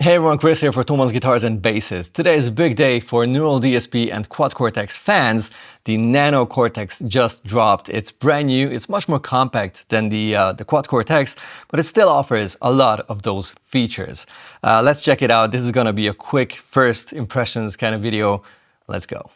Hey everyone, Kris here for Thomann Guitars and Basses. Today is a big day for neural DSP and Quad Cortex fans. The Nano Cortex just dropped. It's brand new, it's much more compact than the Quad Cortex, but it still offers a lot of those features. Let's check it out. This is gonna be a quick first impressions kind of video. Let's go.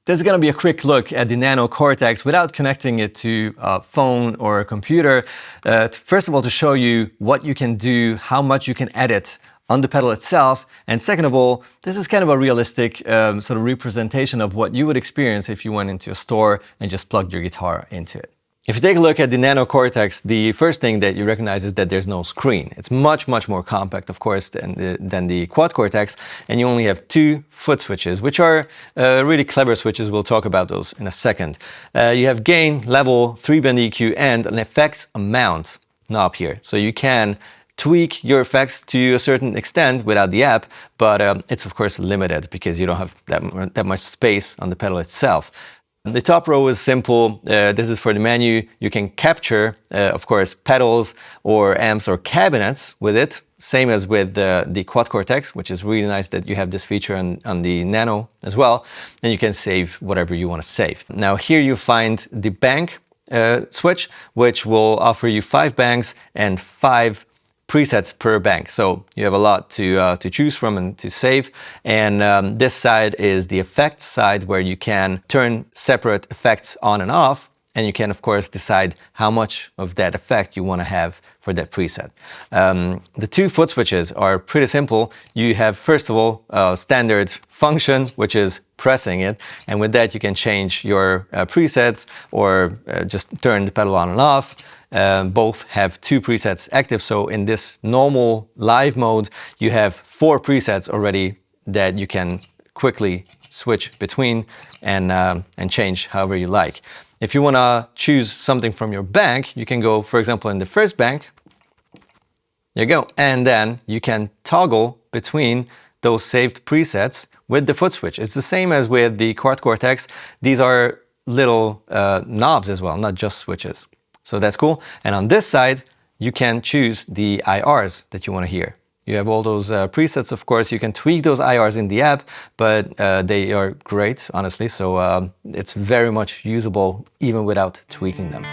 This is going to be a quick look at the Nano Cortex without connecting it to a phone or a computer. First of all, to show you what you can do, how much you can edit on the pedal itself. And second of all, this is kind of a realistic sort of representation of what you would experience if you went into a store and just plugged your guitar into it. If you take a look at the Nano Cortex, the first thing that you recognize is that there's no screen. It's much more compact, of course, than the Quad Cortex, and you only have two foot switches, which are really clever switches. We'll talk about those in a second. You have gain, level, 3-band EQ, and an effects amount knob here. So you can tweak your effects to a certain extent without the app, but it's of course limited because you don't have that much space on the pedal itself. The top row is simple. This is for the menu. You can capture, of course, pedals or amps or cabinets with it, same as with the Quad Cortex, which is really nice that you have this feature on the Nano as well. And you can save whatever you want to save. Now here you find the bank switch, which will offer you 5 banks and 5 presets per bank. So you have a lot to choose from and to save. And this side is the effects side, where you can turn separate effects on and off. And you can, of course, decide how much of that effect you want to have for that preset. The two foot switches are pretty simple. You have, first of all, a standard function, which is pressing it. And with that, you can change your presets or just turn the pedal on and off. Both have 2 presets active. So in this normal live mode, you have 4 presets already that you can quickly switch between and change however you like. If you want to choose something from your bank, you can go, for example, in the first bank. There you go. And then you can toggle between those saved presets with the foot switch. It's the same as with the Quad Cortex. These are little knobs as well, not just switches. So that's cool. And on this side, you can choose the IRs that you want to hear. You have all those presets, of course. You can tweak those IRs in the app, but they are great, honestly. So it's very much usable even without tweaking them.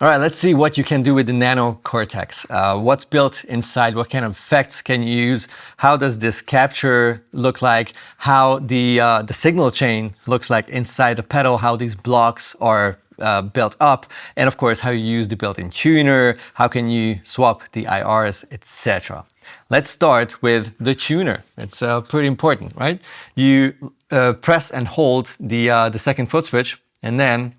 All right, let's see what you can do with the Nano Cortex. What's built inside, what kind of effects can you use, how does this capture look like, how the signal chain looks like inside the pedal, how these blocks are built up, and of course how you use the built-in tuner, how can you swap the IRs, etc. Let's start with the tuner. It's pretty important, right? You press and hold the second foot switch, and then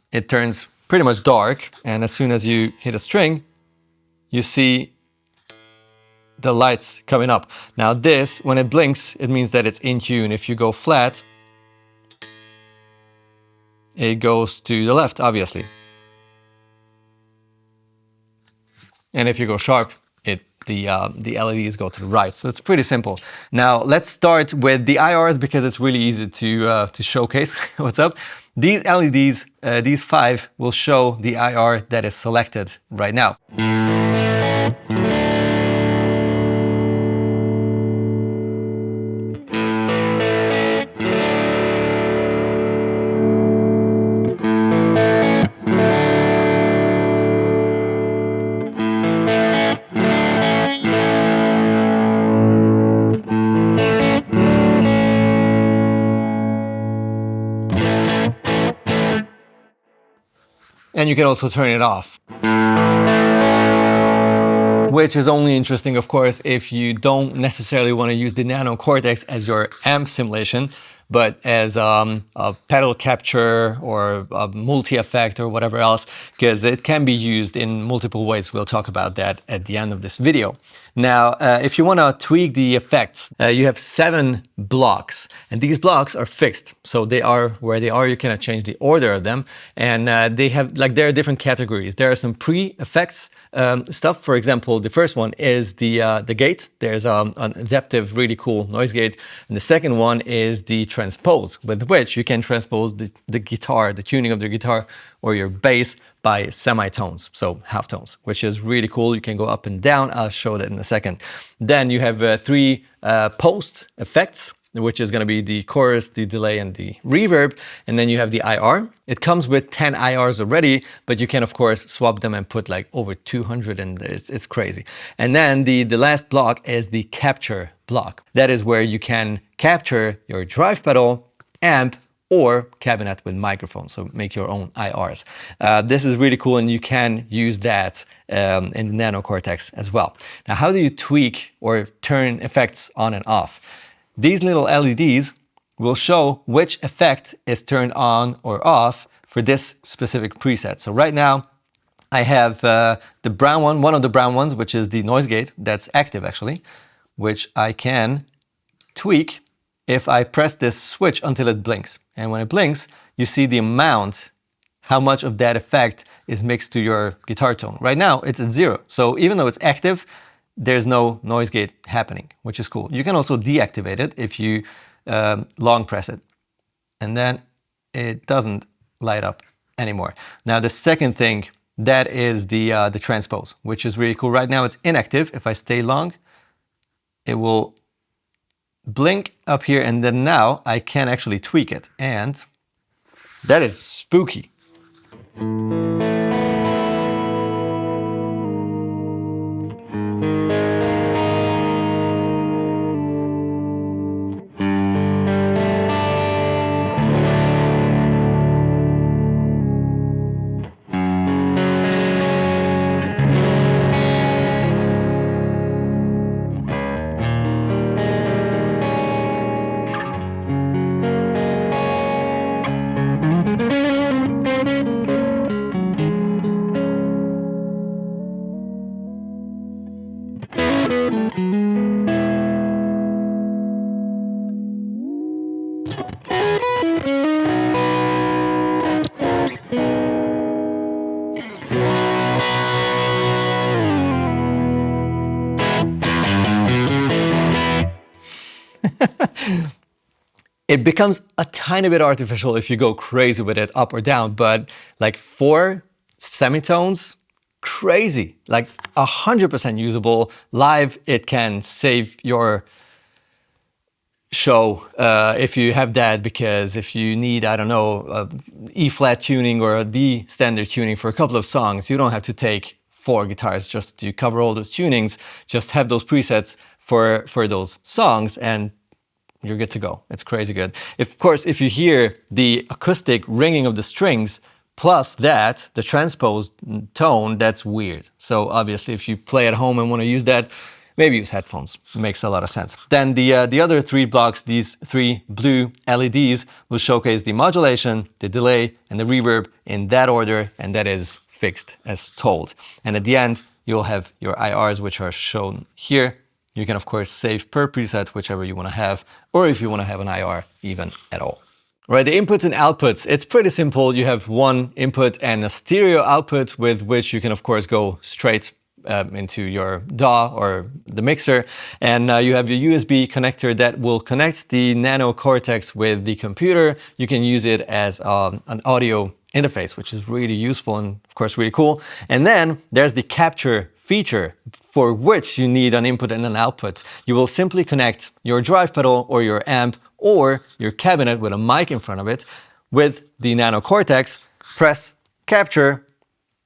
it turns pretty much dark, and as soon as you hit a string, you see the lights coming up. Now this, when it blinks, it means that it's in tune. If you go flat, it goes to the left, obviously. And if you go sharp, the LEDs go to the right. So it's pretty simple. Now let's start with the IRs because it's really easy to showcase what's up. These LEDs, these 5, will show the IR that is selected right now. And you can also turn it off, which is only interesting, of course, if you don't necessarily want to use the Nano Cortex as your amp simulation, but as a pedal capture or a multi-effect or whatever else, because it can be used in multiple ways. We'll talk about that at the end of this video. Now, if you want to tweak the effects, you have 7 blocks, and these blocks are fixed. So they are where they are. You cannot change the order of them. And they have, like, there are different categories. There are some pre-effects stuff. For example, the first one is the gate. There's an adaptive, really cool noise gate. And the second one is the transpose, with which you can transpose the guitar, the tuning of the guitar or your bass by semitones, so half tones, which is really cool. You can go up and down. I'll show that in a second. Then you have 3 post effects, which is going to be the chorus, the delay, and the reverb. And then you have the IR. It comes with 10 IRs already, but you can, of course, swap them and put like over 200, and it's crazy. And then the last block is the capture block. That is where you can capture your drive pedal, amp, or cabinet with microphone, so make your own IRs. This is really cool, and you can use that in the Nano Cortex as well. Now, how do you tweak or turn effects on and off? These little LEDs will show which effect is turned on or off for this specific preset. So right now, I have the brown one of the brown ones, which is the noise gate, that's active actually, which I can tweak if I press this switch until it blinks. And when it blinks, you see the amount, how much of that effect is mixed to your guitar tone. Right now, it's at 0. So even though it's active, there's no noise gate happening, which is cool. You can also deactivate it if you long press it. And then it doesn't light up anymore. Now, the second thing, that is the transpose, which is really cool. Right now, it's inactive. If I stay long, it will blink up here, and then now I can actually tweak it, and that is spooky. It becomes a tiny bit artificial if you go crazy with it up or down, but like 4 semitones, crazy, like 100% usable. Live, it can save your show if you have that, because if you need, I don't know, E flat tuning or a D standard tuning for a couple of songs, you don't have to take 4 guitars just to cover all those tunings. Just have those presets for those songs and you're good to go. It's crazy good. Of course, if you hear the acoustic ringing of the strings plus that, the transposed tone, that's weird. So obviously if you play at home and want to use that, maybe use headphones. It makes a lot of sense. Then the other 3 blocks, these 3 blue LEDs, will showcase the modulation, the delay, and the reverb in that order, and that is fixed as told. And at the end, you'll have your IRs, which are shown here. You can, of course, save per preset, whichever you want to have, or if you want to have an IR even at all. Right, the inputs and outputs, it's pretty simple. You have one input and a stereo output with which you can, of course, go straight into your DAW or the mixer. And you have your USB connector that will connect the Nano Cortex with the computer. You can use it as an audio interface, which is really useful and, of course, really cool. And then there's the capture feature, for which you need an input and an output. You will simply connect your drive pedal or your amp or your cabinet with a mic in front of it with the Nano Cortex, press capture,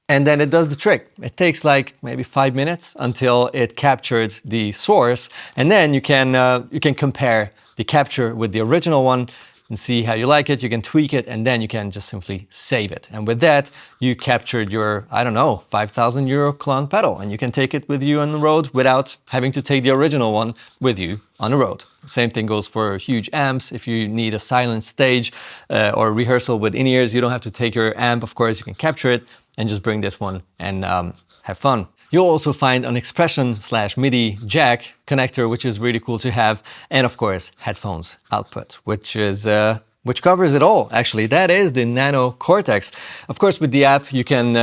and then it does the trick. It takes like maybe 5 minutes until it captured the source, and then you can compare the capture with the original one and see how you like it. You can tweak it, and then you can just simply save it. And with that, you captured your, I don't know, 5,000 euro clone pedal, and you can take it with you on the road without having to take the original one with you on the road. Same thing goes for huge amps. If you need a silent stage or rehearsal with in-ears, you don't have to take your amp. Of course, you can capture it and just bring this one and have fun. You'll also find an expression/MIDI jack connector, which is really cool to have, and of course headphones output, which covers it all. Actually, that is the Nano Cortex. Of course, with the app, you can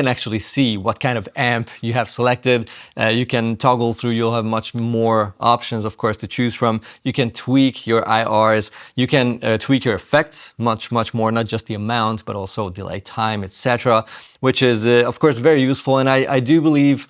actually see what kind of amp you have selected. You can toggle through. You'll have much more options, of course, to choose from. You can tweak your IRs. You can tweak your effects much more, not just the amount, but also delay time, etc., which is, of course, very useful. And I do believe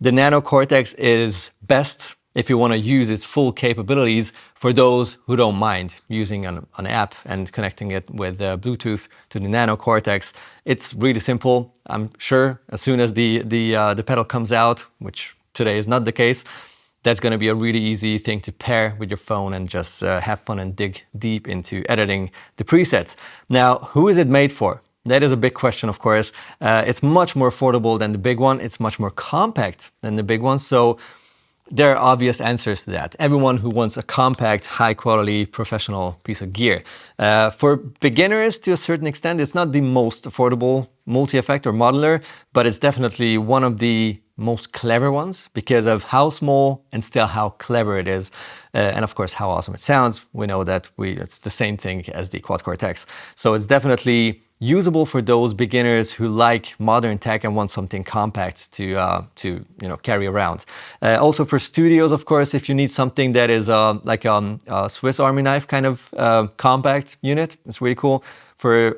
the Nano Cortex is best if you want to use its full capabilities for those who don't mind using an app and connecting it with Bluetooth to the Nano Cortex. It's really simple. I'm sure as soon as the pedal comes out, which today is not the case, that's going to be a really easy thing to pair with your phone and just have fun and dig deep into editing the presets. Now, who is it made for? That is a big question, of course. It's much more affordable than the big one. It's much more compact than the big one. So there are obvious answers to that. Everyone who wants a compact, high-quality, professional piece of gear. For beginners, to a certain extent, it's not the most affordable multi-effect or modeler, but it's definitely one of the most clever ones because of how small and still how clever it is. And of course, how awesome it sounds. We know that it's the same thing as the Quad Cortex. So it's definitely usable for those beginners who like modern tech and want something compact to carry around. Also for studios, of course, if you need something that is like a Swiss Army knife kind of compact unit, it's really cool. For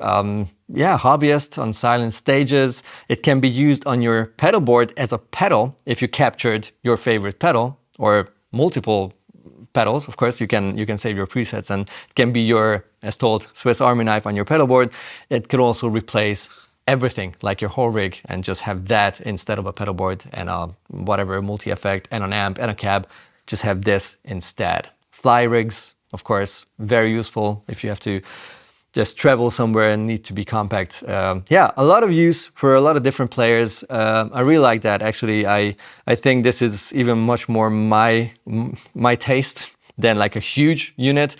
hobbyists on silent stages, it can be used on your pedal board as a pedal if you captured your favorite pedal or multiple pedals. Of course, you can save your presets, and it can be your, as told, Swiss Army knife on your pedal board. It could also replace everything, like your whole rig, and just have that instead of a pedal board and whatever multi-effect and an amp and a cab. Just have this instead. Fly rigs, of course, very useful if you have to just travel somewhere and need to be compact. Yeah, a lot of use for a lot of different players. I really like that. Actually, I think this is even much more my taste than like a huge unit.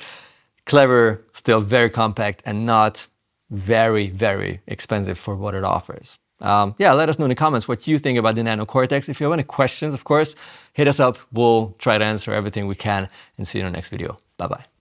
Clever, still very compact, and not very, very expensive for what it offers. Yeah, let us know in the comments what you think about the Nano Cortex. If you have any questions, of course, hit us up. We'll try to answer everything we can, and see you in the next video. Bye-bye.